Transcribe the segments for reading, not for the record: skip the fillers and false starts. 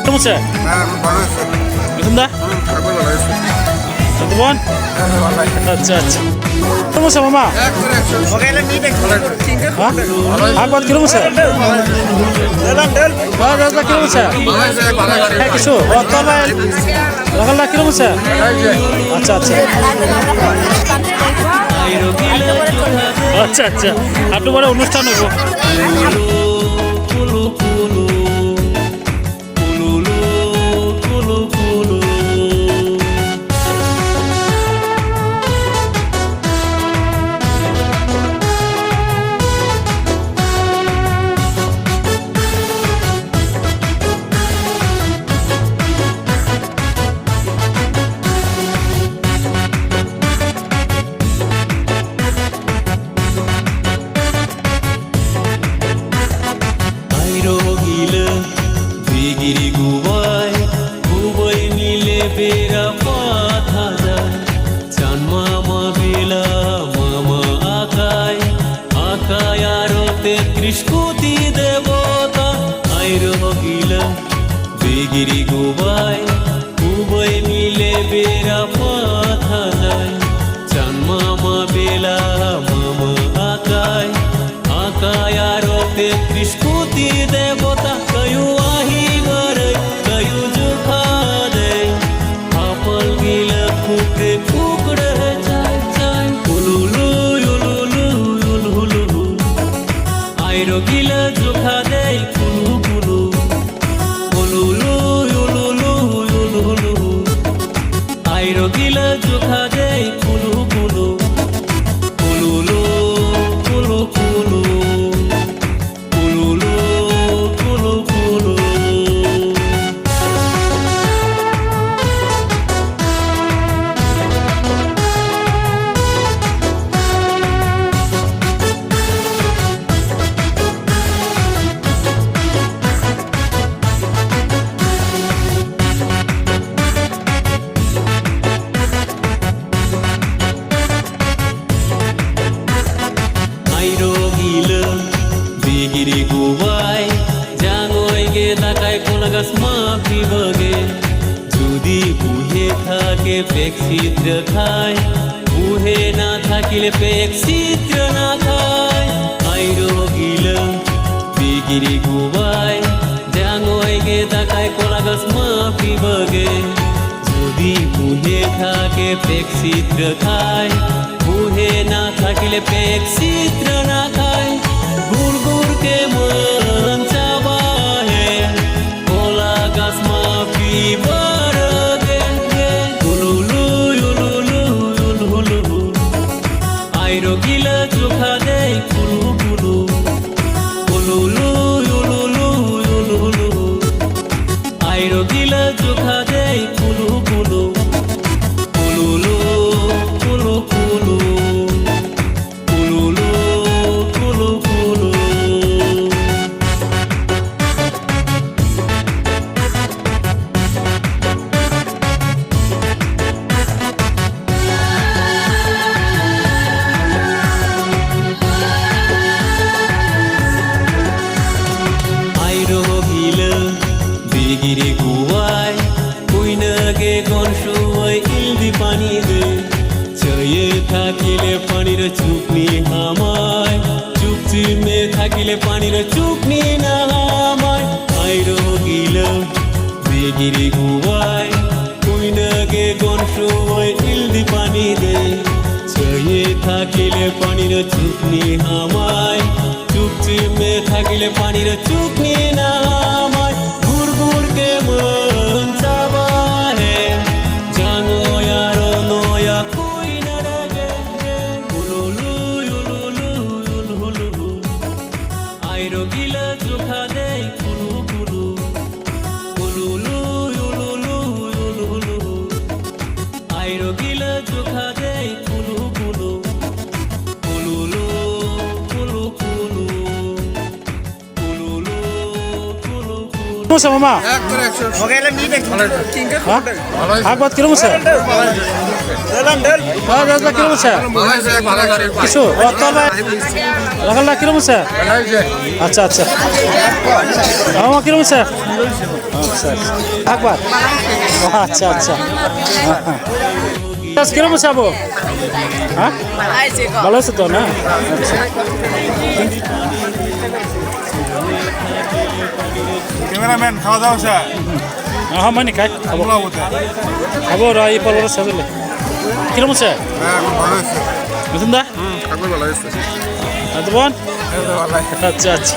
কেমন আছে? এখন দা বোন আচ্ছা আচ্ছা কেমন আছে মামা? আগত কিরকম আছে? দাদা কিরকম আছে? হ্যাঁ কিছু লাগাল্লা কিরকম আছে? আচ্ছা আচ্ছা আচ্ছা আচ্ছা একটু বড় অনুষ্ঠান হবো। गिरी गुबाई मिले बेरा पाथा जाए चान मामा बेला मामा आकाय आरोते कृष्णुति देवता आयरो गिला बेगिरी गुबाई मिले बेरा पाथा जाए चान मामा बेला मामा आकाय आरोते कृष्णुति देवता कयु गिला जोखा दे कुलू कुलू कुलू युलू युलू आयरो गिला जोखा दे कुलू कुलू कुलू कुलू कुलू कुलू कुलू कुलू गिरी गुबाई जांगोय गे दाकाय कोलागास माफी बगे जुदी बुहे थाके पेक्षित्र खाय बुहे ना थाकिले पेक्षित्र ना खाय आयरो गिल गिरी गुबाई जांगोय गे दाकाय कोलागास माफी बगे जुदी बुहे थाके पेक्षित्र खाय बुहे ना थाकिले पेक्षित्र ना खाय गुर गुर के मन चावा है कोला गास माफी बरगे गुलुलु युलुलु युलुलु आयरो गिला जोखा दे कुलू कुलू कुलुलु युलुलु युलुलु आयरो गिला जोखा दे कुलू कुलू कुलुलु कुलू कुलू गिरी गुबाई कुइना गे गनसुय इल्दी पानी दे चये थाकिले पानीर चुकनी हामाय चुपची में थाकिले पानीर चुकनी ना हामाय आयरो गिला गिरी गुबाई कुइना गे गनसुय इल्दी पानी दे चये थाकिले पानीर चुकनी हामाय चुपची में थाकिले पानीर चुकनी ना हामाय के मन चावा है जानो यारो नोया कोई न रगे गुलुलु युलुलु युलुलु आयरो गिला जोखा दे कुलू कुलू कुलुलु युलुलु युलुलु आयरो गिला जोखा दे कुलू कुलू कुलुलु कुलू कुलू কেমন আছে মামা? আগত কিরকম আছে? দাদা কিরকম আছে? কিছু লাগাল্লা কিরকম আছে? আচ্ছা আচ্ছা মামা কিরম আছে? আচ্ছা আকবর আচ্ছা আচ্ছা কিরম আছে আবু? হ্যাঁ ভালো আছে তো না? ক্যামেরাম্যান খাওয়া দাওয়া আছে? হ্যাঁ মানে খাই খাবো খাবো এই পর্বটা সাজলে কিরম আছে? বুঝুন দা বোন আচ্ছা আচ্ছা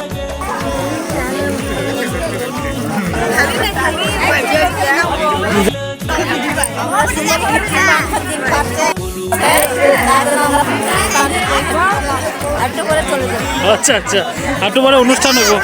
আচ্ছা আচ্ছা একটু পরে অনুষ্ঠান হবো।